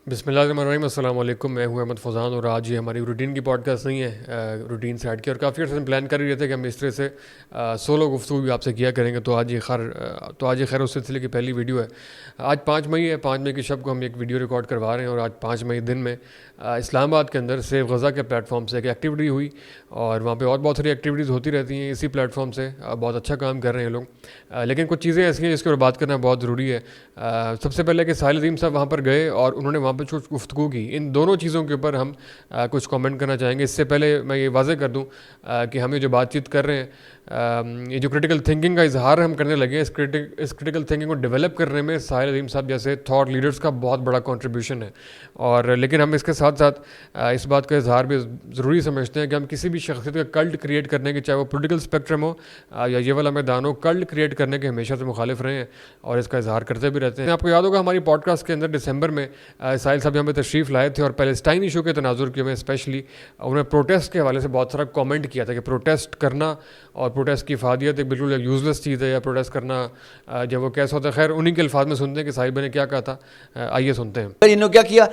بسم اللہ الرحمن الرحیم. السلام علیکم. میں ہوں احمد فضان اور آج یہ ہماری روٹین کی پوڈ کاسٹ نہیں ہے, روٹین سے ہٹ کے, اور کافی عرصے سے پلان کر ہی رہے تھے کہ ہم اس طرح سے سولو گفتگو بھی آپ سے کیا کریں گے. تو آج یہ خیر اس سلسلے کی پہلی ویڈیو ہے. آج 5 مئی ہے. 5 مئی کی شب کو ہم ایک ویڈیو ریکارڈ کروا رہے ہیں, اور آج 5 مئی دن میں اسلام آباد کے اندر سیو غزہ کے پلیٹ فارم سے ایک ایکٹیویٹی ہوئی, اور وہاں پہ اور بہت ساری ایکٹیویٹیز ہوتی رہتی ہیں اسی پلیٹ فارم سے. بہت اچھا کام کر رہے ہیں لوگ, لیکن کچھ چیزیں ایسی ہیں جس کے اوپر بات کرنا بہت ضروری ہے. سب سے پہلے کہ ساحل عظیم صاحب وہاں پر گئے اور انہوں نے وہاں پہ کچھ گفتگو کی. ان دونوں چیزوں کے اوپر ہم کچھ کامنٹ کرنا چاہیں گے. اس سے پہلے میں یہ واضح کر دوں کہ ہم یہ جو بات چیت کر رہے ہیں, یہ جو کرٹیکل تھنکنگ کا اظہار ہم کرنے لگے ہیں, اس کرٹیکل تھنکنگ کو ڈیولپ کرنے میں ساحل عظیم صاحب جیسے تھاٹ لیڈرز کا بہت بڑا کنٹریبیوشن ہے. اور لیکن ہم اس کے ساتھ ساتھ اس بات کا اظہار بھی ضروری سمجھتے ہیں کہ ہم کسی بھی شخصیت کا کلٹ کریٹ کرنے کے, چاہے وہ پولیٹیکل اسپیکٹرم ہو یا یہ والا میدان ہو, کلٹ کریٹ کرنے کے ہمیشہ سے مخالف رہے ہیں اور اس کا اظہار کرتے بھی رہتے ہیں. آپ کو یاد ہوگا ہماری پوڈ کاسٹ کے اندر دسمبر میں ساحل صاحب یہاں پہ تشریف لائے تھے اور پیلسٹائن ایشو کے تناظر کے میں اسپیشلی انہوں نے پروٹیسٹ کے حوالے سے بہت سارا کامنٹ کیا تھا کہ پروٹیسٹ کرنا اور پروٹیسٹ کی افادیت ایک بالکل یوزلیس چیز ہے, یا پروٹیسٹ کرنا جب وہ کیسا ہوتا ہے. خیر انہیں کے الفاظ میں سنتے ہیں کہ صاحب نے کیا کہا تھا, آئیے سنتے ہیں. انہوں نے کیا کیا,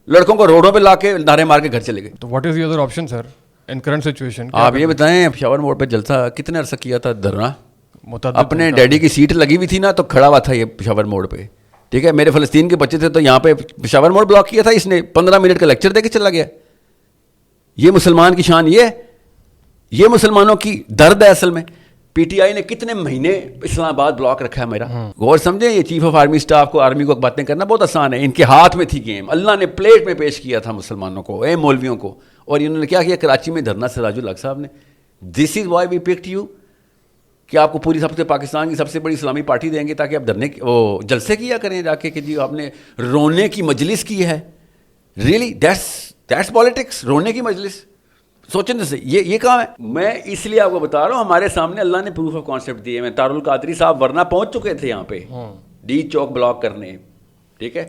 لڑکوں کو روڈوں پہ لا کے نعرے مار کے گھر چلے گئے. تو what is the other option sir in current situation? آپ یہ بتائیں, پشاور موڑ پہ جلسہ کتنے عرصہ کیا تھا دھرنا, اپنے ڈیڈی کی سیٹ لگی ہوئی تھی نا تو کھڑا ہوا تھا یہ پشاور موڑ پہ, ٹھیک ہے. میرے فلسطین کے بچے تھے تو یہاں پہ پشاور موڑ بلاک کیا تھا اس نے, 15 منٹ کا لیکچر دے کے چلا گیا. یہ مسلمان کی شان, یہ مسلمانوں کی درد ہے اصل میں. پی ٹی آئی نے کتنے مہینے اسلام آباد بلاک رکھا ہے میرا. غور سمجھیں, یہ چیف آف آرمی اسٹاف کو, آرمی کو باتیں کرنا بہت آسان ہے, ان کے ہاتھ میں تھی گیم. اللہ نے پلیٹ میں پیش کیا تھا مسلمانوں کو, مولویوں کو, اور انہوں نے کیا کیا کراچی میں دھرنا سراج الحق صاحب نے. This is why we picked you, کہ آپ کو پوری سب سے پاکستان کی سب سے بڑی اسلامی پارٹی دیں گے تاکہ آپ دھرنے وہ جلسے کیا کریں جا کے کہ جی آپ نے رونے کی مجلس کی ہے. ریئلی دیٹس پالیٹکس, رونے کی مجلس. سوچیں سے یہ کام ہے. میں اس لیے آپ کو بتا رہا ہوں, ہمارے سامنے اللہ نے پروف آف کانسیپٹ دیے. میں تار القادری صاحب ورنہ پہنچ چکے تھے یہاں پہ ڈی چوک بلاک کرنے, ٹھیک ہے.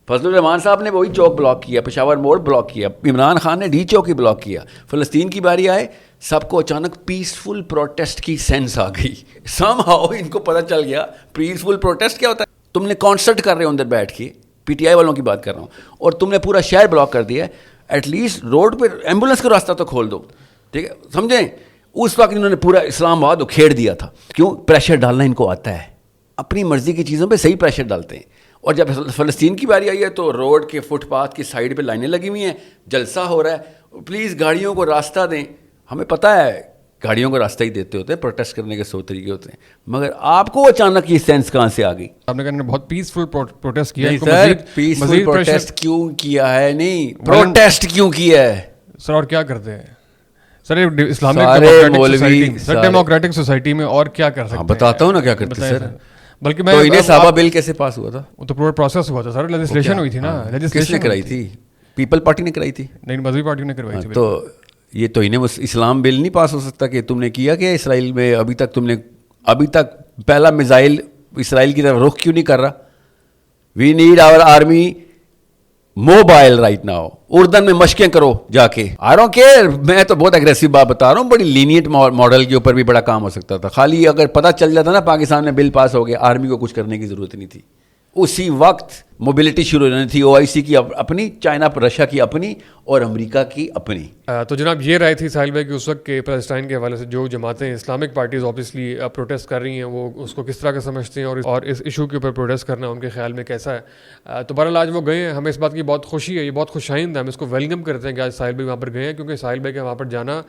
فضل الرحمان صاحب نے وہی چوک بلاک کیا, پشاور موڑ بلاک کیا, عمران خان نے ڈی چوک ہی بلاک کیا. فلسطین کی باری آئے, سب کو اچانک پیسفل پروٹیسٹ کی سینس آ گئی. سم ہاؤ ان کو پتہ چل گیا پیسفل پروٹیسٹ کیا ہوتا ہے. تم نے کانسرٹ کر رہے ہو اندر بیٹھ کے, پی ٹی آئی والوں کی بات کر رہا ہوں, اور تم نے پورا شہر بلاک کر دیا ہے. ایٹ لیسٹ روڈ پہ ایمبولینس کا راستہ تو کھول دو, ٹھیک ہے. سمجھیں, اس وقت انہوں نے پورا اسلام آباد اکھیڑ دیا تھا. کیوں؟ پریشر ڈالنا ان کو آتا ہے, اپنی مرضی کی چیزوں پہ صحیح پریشر ڈالتے ہیں. اور جب فلسطین کی باری آئی ہے تو روڈ کے فٹ پاتھ کی سائڈ پہ لائنیں لگی ہوئی ہیں, جلسہ ہو رہا ہے. پلیز گاڑیوں کو راستہ دیں. ہمیں پتہ ہے گاڑیوں کو راستہ ہی دیتے ہوتے ہیں, پروٹیسٹ کرنے کے 100 طریقے ہوتے ہیں, مگر آپ کو اچانک یہ سینس کہاں سے آ گئی؟ آپ نے کہا بہت پیسفل پروٹیسٹ کیا. سر پیسفل پروٹیسٹ کیوں کیا ہے؟ نہیں, پروٹیسٹ کیوں کیا ہے سر, اور کیا کرتے ہیں سر ڈیموکریٹک سوسائٹی میں, اور کیا کر سکتے ہیں؟ بتاتا ہوں نا کیا کرتے سر. بلکہ تو انہیں صحابہ بل کیسے پاس ہوا تھا؟ وہ تو پورا پروسیس ہوا تھا سر, لیجسلیشن ہوئی تھی نا. کس نے کرائی تھی؟ پیپل پارٹی نے کرائی تھی. نہیں, مذہبی پارٹی نے کروائی تھی. تو یہ تو انہیں اسلام بل نہیں پاس ہو سکتا کہ تم نے کیا کہ اسرائیل میں ابھی تک پہلا میزائل اسرائیل کی طرف رخ کیوں نہیں کر رہا؟ We need our army mobile right now. اردن میں مشقیں کرو جا کے. I don't care. میں تو بہت اگریسو بات بتا رہا ہوں, بڑی لینیٹ ماڈل کے اوپر بھی بڑا کام ہو سکتا تھا. خالی اگر پتہ چل جاتا نا پاکستان میں بل پاس ہو گیا, آرمی کو کچھ کرنے کی ضرورت نہیں تھی. اسی وقت موبلٹی شروع ہونی تھی, OIC کی اپنی, چائنا رشیا کی اپنی, اور امریکہ کی اپنی. تو جناب یہ رائے تھی ساحل بھائی کہ اس وقت کے پیلسٹائن کے حوالے سے جو جماعتیں اسلامک پارٹیز آبویسلی پروٹیسٹ کر رہی ہیں, وہ اس کو کس طرح کا سمجھتے ہیں, اور اس ایشو کے اوپر پروٹیسٹ کرنا ان کے خیال میں کیسا ہے. تو بہرحال آج وہ گئے ہیں, ہمیں اس بات کی بہت خوشی ہے, یہ بہت خوش آئند ہے, ہم اس کو ویلکم کرتے ہیں کہ آج ساحل بھائی وہاں پر گئے ہیں, کیونکہ ساحل بھائی کا وہاں پر جانا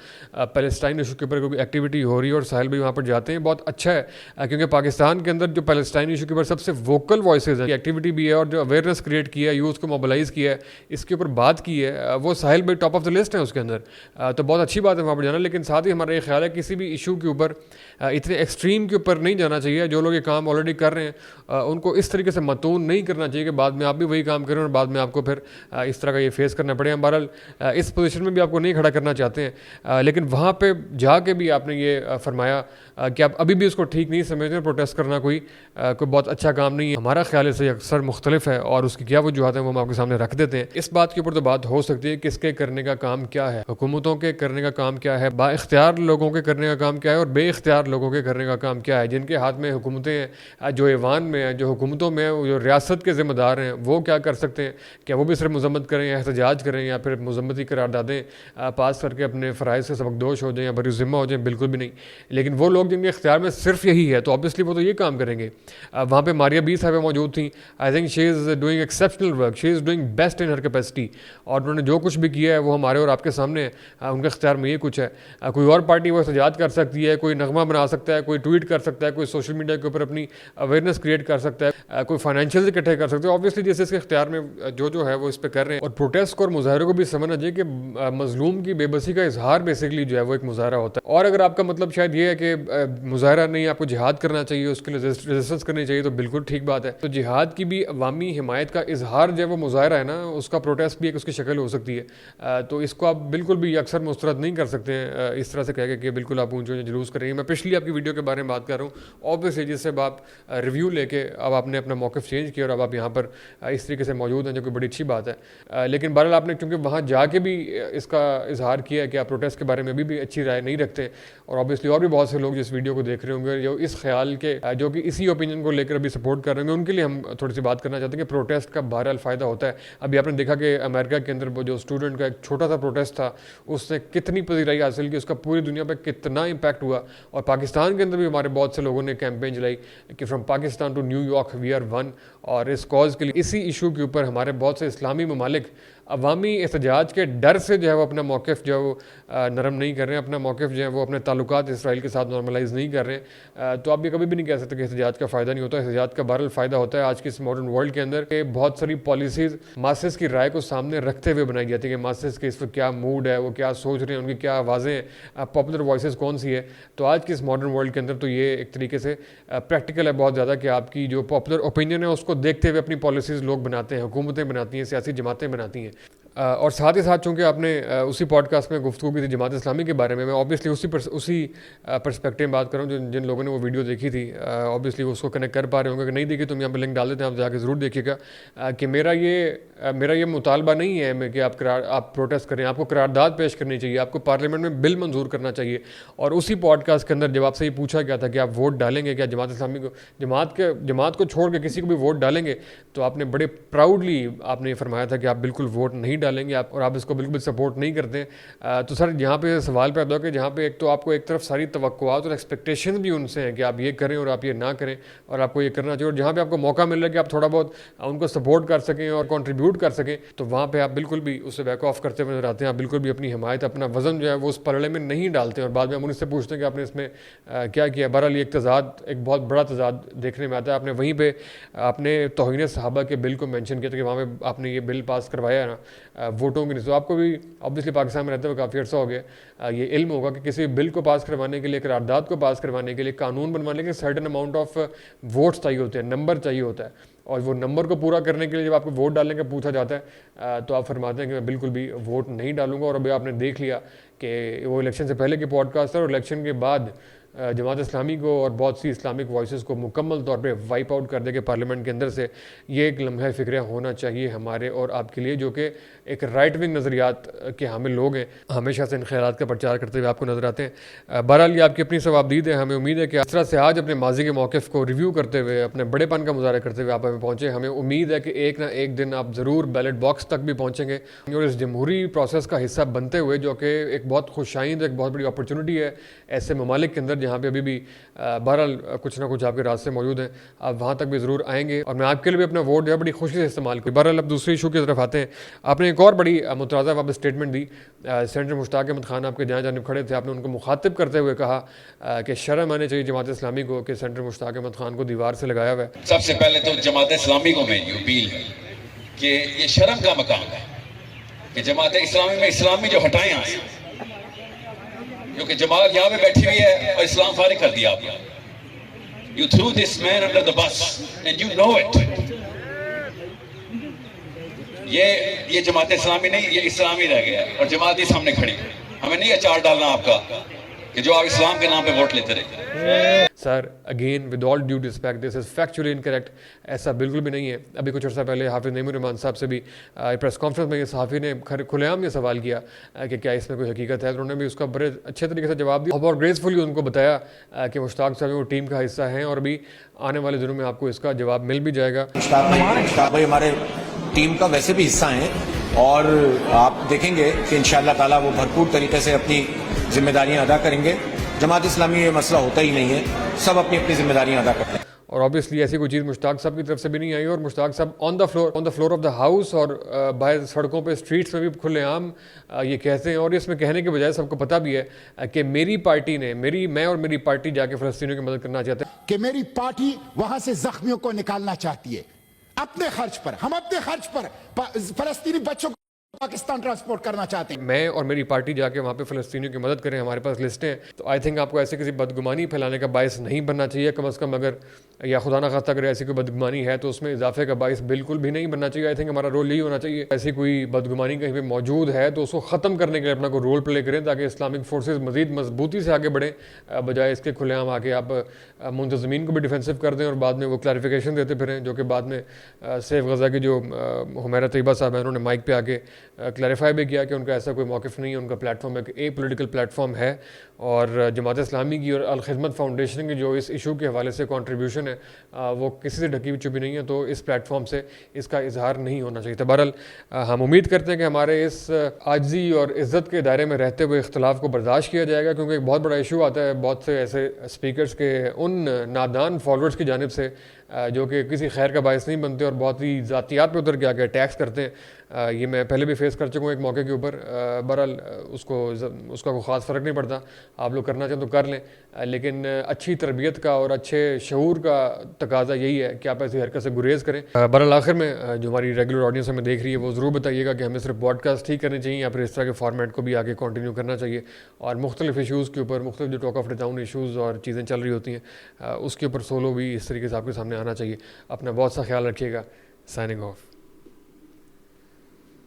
پیلسٹائن ایشو کے اوپر کوئی ایکٹیویٹی ہو رہی ہے اور ساحل بھائی وہاں پر جاتے ہیں, بہت اچھا ہے. کیونکہ پاکستان کے اندر جو پیلسٹائن ایشو کے اوپر سب سے ووکل وائسز ہیں, ایکٹیویٹی بھی ہے, اور جو اویئرنیس کریٹ کیا ہے, یوتھ کو موبلائز کیا ہے, اس کے اوپر بات کی ہے, وہ ساحل بھائی ٹاپ آف دا لسٹ ہیں اس کے اندر. تو بہت اچھی بات ہے وہاں پر جانا, لیکن ساتھ ہی ہمارا یہ خیال ہے کسی بھی ایشو کے اوپر اتنے ایکسٹریم کے اوپر نہیں جانا چاہیے. جو لوگ یہ کام آلریڈی کر رہے ہیں ان کو اس طریقے سے متون نہیں کرنا چاہیے کہ بعد میں آپ بھی وہی کام کریں اور بعد میں آپ کو پھر اس طرح کا یہ فیس کرنا پڑے. ہم بہرحال اس پوزیشن میں بھی آپ کو نہیں کھڑا کرنا چاہتے ہیں, لیکن وہاں پہ جا کے بھی آپ نے یہ فرمایا کہ آپ ابھی بھی اس کو ٹھیک نہیں سمجھتے. پروٹیسٹ کرنا کوئی بہت اچھا کام نہیں ہے. ہمارا خیال ہے سے اکثر مختلف موقف ہے اور اس کی کیا وجوہات ہیں وہ ہم آپ کے سامنے رکھ دیتے ہیں. اس بات کے اوپر تو بات ہو سکتی ہے کس کے کرنے کا کام کیا ہے, حکومتوں کے کرنے کا کام کیا ہے, با اختیار لوگوں کے کرنے کا کام کیا ہے, اور بے اختیار لوگوں کے کرنے کا کام کیا ہے. جن کے ہاتھ میں حکومتیں ہیں, جو ایوان میں ہیں, جو حکومتوں میں ہیں, جو ریاست کے ذمہ دار ہیں, وہ کیا کر سکتے ہیں. کیا وہ بھی صرف مذمت کریں یا احتجاج کریں یا پھر مذمتی قراردادیں پاس کر کے اپنے فرائض سے سبکدوش ہو جائیں یا بری ذمہ ہو جائیں؟ بالکل بھی نہیں. لیکن وہ لوگ جن کے اختیار میں صرف یہی ہے تو آبویسلی وہ تو یہ کام کریں گے. وہاں پہ ماریا بی صاحبہ موجود تھیں. I think she is doing exceptional work, she is doing best in Hare capacity, اور انہوں نے جو کچھ بھی کیا ہے وہ ہمارے اور آپ کے سامنے ہے. ان کے اختیار میں یہ کچھ ہے. کوئی اور پارٹی وہ احتجاج کر سکتی ہے, کوئی نغمہ بنا سکتا ہے, کوئی ٹویٹ کر سکتا ہے, کوئی سوشل میڈیا کے اوپر اپنی اویئرنیس کریٹ کر سکتا ہے, کوئی فائنینشیل اکٹھے کر سکتے ہیں. آبویسلی جیسے اس کے اختیار میں جو ہے وہ اس پہ کر رہے ہیں. اور پروٹیسٹ کو اور مظاہرے کو بھی سمجھنا چاہیے کہ مظلوم کی بے بسی کا اظہار بیسکلی جو ہے وہ ایک مظاہرہ ہوتا ہے. اور اگر آپ کا مطلب شاید یہ ہے کہ مظاہرہ نہیں, آپ کو جہاد کرنا چاہیے, اس کے لیے ریزسٹنس کرنی چاہیے, تو بالکل ٹھیک بات ہے. تو جہاد کی بھی عوامی حمایت کا اظہار جو ہے وہ مظاہرہ ہے نا, اس کا پروٹیسٹ بھی ایک اس کی شکل ہو سکتی ہے. تو اس کو آپ بالکل بھی اکثر مسترد نہیں کر سکتے ہیں اس طرح سے کہہ کے کہ بالکل آپ اونچے جلوس کریں گے. میں پچھلی آپ کی ویڈیو کے بارے میں بات کر رہا ہوں آبویسلی, جس سے آپ ریویو لے کے اب آپ نے اپنا موقف چینج کیا اور اب آپ یہاں پر اس طریقے سے موجود ہیں, جو کہ بڑی اچھی بات ہے. لیکن بہرحال آپ نے چونکہ وہاں جا کے بھی اس کا اظہار کیا ہے کہ آپ پروٹیسٹ کے بارے میں ابھی بھی اچھی رائے نہیں رکھتے, اور آبویسلی اور بھی بہت سے لوگ جس ویڈیو کو دیکھ رہے ہوں گے جو اس خیال کے جو کہ اسی اوپینین کو لے کر ابھی سپورٹ کر رہے ہوں گے, ان کے لیے ہم تھوڑی سی بات کرنا چاہتے ہیں کہ پروٹیسٹ کا بہرحال فائدہ ہوتا ہے. ابھی آپ نے دیکھا کہ امریکہ کے اندر وہ جو اسٹوڈنٹ کا ایک چھوٹا سا پروٹیسٹ تھا, اس نے کتنی پذیرائی حاصل کی, اس کا پوری دنیا پہ کتنا امپیکٹ ہوا. اور پاکستان کے اندر بھی ہمارے بہت سے لوگوں نے کیمپین چلائی کہ from Pakistan to New York we are one, اور اس کاز کے لیے اسی ایشو کے اوپر ہمارے بہت سے اسلامی ممالک عوامی احتجاج کے ڈر سے جو ہے وہ اپنا موقف جو ہے وہ نرم نہیں کر رہے ہیں, اپنا موقف جو ہے وہ اپنے تعلقات اسرائیل کے ساتھ نارملائز نہیں کر رہے ہیں. تو آپ یہ کبھی بھی نہیں کہہ سکتے کہ احتجاج کا فائدہ نہیں ہوتا. احتجاج کا بہرحال فائدہ ہوتا ہے. آج کی اس ماڈرن ورلڈ کے اندر کہ بہت ساری پالیسیز ماسز کی رائے کو سامنے رکھتے ہوئے بنائی جاتی ہے کہ ماسز کے اس وقت کیا موڈ ہے, وہ کیا سوچ رہے ہیں, ان کی کیا آوازیں ہیں, پاپولر وائسز کون سی ہے. تو آج کی اس ماڈرن ورلڈ کے اندر تو یہ ایک طریقے سے پریکٹیکل ہے بہت زیادہ کہ آپ کی جو پاپولر اوپینین ہے اس کو دیکھتے ہوئے اپنی پالیسیز لوگ بناتے ہیں, حکومتیں بناتی ہیں, سیاسی جماعتیں بناتی ہیں. اور ساتھ ہی ساتھ چونکہ آپ نے اسی پوڈ کاسٹ میں گفتگو کی تھی جماعت اسلامی کے بارے میں آبویسلی اسی پرسپیکٹیو میں بات کروں جن لوگوں نے وہ ویڈیو دیکھی تھی, آبویسلی اس کو کنیکٹ کر پا رہے ہوں گے. کہ نہیں دیکھی تو ہم یہاں پہ لنک ڈال دیتے ہیں, آپ جا کے ضرور دیکھیے گا. کہ میرا یہ مطالبہ نہیں ہے کہ آپ پروٹیسٹ کریں, آپ کو قرارداد پیش کرنی چاہیے, آپ کو پارلیمنٹ میں بل منظور کرنا چاہیے. اور اسی پوڈ کاسٹ کے اندر جب آپ سے یہ پوچھا گیا تھا کہ آپ ووٹ ڈالیں گے کیا جماعت اسلامی کو, جماعت کو چھوڑ کے کسی کو بھی ووٹ ڈالیں گے, تو آپ نے بڑے پراؤڈلی آپ نے یہ فرمایا تھا کہ آپ بالکل ووٹ نہیں ڈالیں گے اور آپ اس کو بالکل سپورٹ نہیں کرتے. تو سر یہاں پہ سوال پیدا ہو کہ جہاں پہ ایک تو آپ کو ایک طرف ساری توقعات اور ایکسپیکٹیشن بھی ان سے ہیں کہ آپ یہ کریں اور آپ یہ نہ کریں اور آپ کو یہ کرنا چاہیے, اور جہاں پہ آپ کو موقع مل رہا ہے کہ آپ تھوڑا بہت ان کو سپورٹ کر سکیں اور کنٹریبیوٹ کر سکیں, تو وہاں پہ آپ بالکل بھی اس سے بیک آف کرتے ہوئے نظر آتے ہیں. آپ بالکل بھی اپنی حمایت, اپنا وزن جو ہے وہ اس پلڑے میں نہیں ڈالتے ہیں, اور بعد میں ہم ان سے پوچھتے ہیں کہ آپ نے اس میں کیا کیا. بہرحال ایک بہت بڑا تضاد دیکھنے میں آتا ہے. آپ نے وہیں پہ آپ نے توہین صحابہ کے بل کو مینشن کیا تھا کہ وہاں پہ آپ نے یہ بل پاس کروایا ہے نا ووٹوں کی. تو آپ کو بھی آبویسلی پاکستان میں رہتے ہوئے کافی عرصہ ہو گیا, یہ علم ہوگا کہ کسی بل کو پاس کروانے کے لیے, قرارداد کو پاس کروانے کے لیے, قانون بنوانے کے لیے سرٹن اماؤنٹ آف ووٹس چاہیے ہوتے ہیں, نمبر چاہیے ہوتا ہے. اور وہ نمبر کو پورا کرنے کے لیے جب آپ کو ووٹ ڈالنے کا پوچھا جاتا ہے تو آپ فرماتے ہیں کہ میں بالکل بھی ووٹ نہیں ڈالوں گا. اور ابھی آپ نے دیکھ لیا کہ وہ الیکشن سے پہلے کی پوڈ کاسٹ تھا, اور الیکشن کے بعد جماعت اسلامی کو اور بہت سی اسلامک وائسز کو مکمل طور پہ وائپ آؤٹ کر دے کے پارلیمنٹ کے اندر سے. یہ ایک لمحہ فکریہ ہونا چاہیے ہمارے اور آپ کے لیے, جو کہ ایک رائٹ ونگ نظریات کے حامل لوگ ہیں, ہمیشہ سے ان خیالات کا پرچار کرتے ہوئے آپ کو نظر آتے ہیں. بہرحال یہ آپ کی اپنی ثوابدید ہے. ہمیں امید ہے کہ اس طرح سے آج اپنے ماضی کے موقف کو ریویو کرتے ہوئے, اپنے بڑے پن کا مظاہرہ کرتے ہوئے آپ ہمیں پہنچے. ہمیں امید ہے کہ ایک نہ ایک دن آپ ضرور بیلٹ باکس تک بھی پہنچیں گے اور اس جمہوری پروسیس کا حصہ بنتے ہوئے, جو کہ ایک بہت خوشائند, ایک بہت بڑی اپرچونٹی ہے ایسے ممالک کے اندر جہاں پہ ابھی بھی بہرحال کچھ نہ کچھ آپ کے راستے موجود ہیں. آپ وہاں تک بھی ضرور آئیں گے, اور میں آپ کے لیے بھی اپنا ووٹ جو ہے بڑی خوشی سے استعمال کروں. بہرحال اب دوسری ایشو کی طرف آتے ہیں. آپ نے ایک اور بڑی مترازع واپس اسٹیٹمنٹ دی. سینیٹر مشتاق احمد خان آپ کے جہاں جانب کھڑے تھے, آپ نے ان کو مخاطب کرتے ہوئے کہا کہ شرم آنی چاہیے جماعت اسلامی کو کہ سینیٹر مشتاق احمد خان کو دیوار سے لگایا ہوا ہے. سب سے پہلے تو جماعت اسلامی کو میں اپیل ہے کہ یہ شرم کا مقام ہے کہ جماعت اسلامی میں اسلامی جو ہٹائیں آئے, کیونکہ جماعت یہاں پہ بیٹھی ہوئی ہے اور اسلام فارغ کر دیا آپ نے. You threw this man under the bus and you know it. یہ جماعت اسلامی نہیں, یہ اسلامی رہ گیا اور جماعت ہی سامنے کھڑی. ہمیں نہیں اچار ڈالنا آپ کا کہ جو آپ اسلام کے نام پہ ووٹ لیتے رہے. Sir again with all due respect this is factually incorrect, ایسا بالکل بھی نہیں ہے. ابھی کچھ عرصہ پہلے حافظ نعیم الرحمان صاحب سے بھی پریس کانفرنس میں یہ صحافی نے کھلے عام یہ سوال کیا کہ کیا اس میں کوئی حقیقت ہے, تو انہوں نے بھی اس کا بڑے اچھے طریقے سے جواب دیا اور گریسفلی ان کو بتایا کہ مشتاق صاحب وہ ٹیم کا حصہ ہیں, اور ابھی آنے والے دنوں میں آپ کو اس کا جواب مل بھی جائے گا. مشتاق بھائی ہمارے ٹیم کا ویسے بھی حصہ ہیں, اور آپ دیکھیں گے کہ انشاءاللہ تعالیٰ وہ بھرپور طریقے سے اپنی ذمہ داریاں ادا کریں گے. جماعت اسلامی یہ مسئلہ ہوتا ہی نہیں ہے, سب اپنی اپنی ذمہ داریاں ادا کرتے ہیں. اور آبویسلی ایسی کوئی چیز مشتاق صاحب کی طرف سے بھی نہیں آئی, اور مشتاق صاحب on the floor of the house اور باہر سڑکوں پہ اسٹریٹس میں بھی کھلے عام یہ کہتے ہیں, اور اس میں کہنے کے بجائے سب کو پتہ بھی ہے کہ میری پارٹی نے میں اور میری پارٹی جا کے فلسطینیوں کی مدد کرنا چاہتے ہیں کہ میری پارٹی وہاں سے زخمیوں کو نکالنا چاہتی ہے اپنے خرچ پر. ہم اپنے خرچ پر فلسطینی بچوں کو پاکستان ٹرانسپورٹ کرنا چاہتے ہیں. میں اور میری پارٹی جا کے وہاں پہ فلسطینیوں کی مدد کریں, ہمارے پاس لسٹیں ہیں. تو آئی تھنک آپ کو ایسے کسی بدگمانی پھیلانے کا باعث نہیں بننا چاہیے کم از کم, اگر یا خدا نہ خواستہ اگر ایسی کوئی بدگمانی ہے تو اس میں اضافے کا باعث بالکل بھی نہیں بننا چاہیے. آئی تھنک ہمارا رول یہی ہونا چاہیے, ایسی کوئی بدگمانی کہیں پہ موجود ہے تو اس کو ختم کرنے کے لیے اپنا کوئی رول پلے کریں تاکہ اسلامک فورسز مزید مضبوطی سے آگے بڑھیں, بجائے اس کے کھلے عام آ کے آپ منتظمین کو بھی ڈیفینسو کر دیں اور بعد میں وہ کلیریفیکیشن دیتے پھریں, جو کہ بعد میں سیف غزہ کی جو حمیرہ طیبہ صاحب ہیں انہوں نے مائک پہ آ کے کلیریفائی بھی کیا کہ ان کا ایسا کوئی موقف نہیں ہے, ان کا پلیٹ فارم ایک پولیٹیکل پلیٹ فارم ہے. اور جماعت اسلامی کی اور الخدمت فاؤنڈیشن کی جو اس ایشو کے حوالے سے کنٹریبیوشن ہے وہ کسی سے ڈھکی ہوئی چھپی نہیں ہے, تو اس پلیٹ فارم سے اس کا اظہار نہیں ہونا چاہیے. بہرحال ہم امید کرتے ہیں کہ ہمارے اس عاجزی اور عزت کے دائرے میں رہتے ہوئے اختلاف کو برداشت کیا جائے گا, کیونکہ ایک بہت بڑا ایشو آتا ہے بہت سے ایسے اسپیکرز کے ان نادان فالوورز کی جانب سے جو کہ کسی خیر کا باعث نہیں بنتے اور بہت ہی ذاتیات پہ اتر کے آگے اٹیکس کرتے ہیں. یہ میں پہلے بھی فیس کر چکا ہوں ایک موقع کے اوپر. بہرحال اس کا کوئی خاص فرق نہیں پڑتا, آپ لوگ کرنا چاہیں تو کر لیں, لیکن اچھی تربیت کا اور اچھے شعور کا تقاضا یہی ہے کہ آپ ایسی حرکت سے گریز کریں. بہرحال آخر میں جو ہماری ریگولر آڈینس ہمیں دیکھ رہی ہے وہ ضرور بتائیے گا کہ ہمیں صرف پوڈ کاسٹ ہی کرنے چاہیے یا پھر اس طرح کے فارمیٹ کو بھی آگے کنٹینیو کرنا چاہیے, اور مختلف ایشوز کے اوپر مختلف جو talk of the town issues اور چیزیں چل رہی ہوتی ہیں اس کے اوپر سولو بھی اس طریقے سے آپ کے سامنے آنا چاہیے. اپنا بہت سا خیال رکھیے گا. Signing off.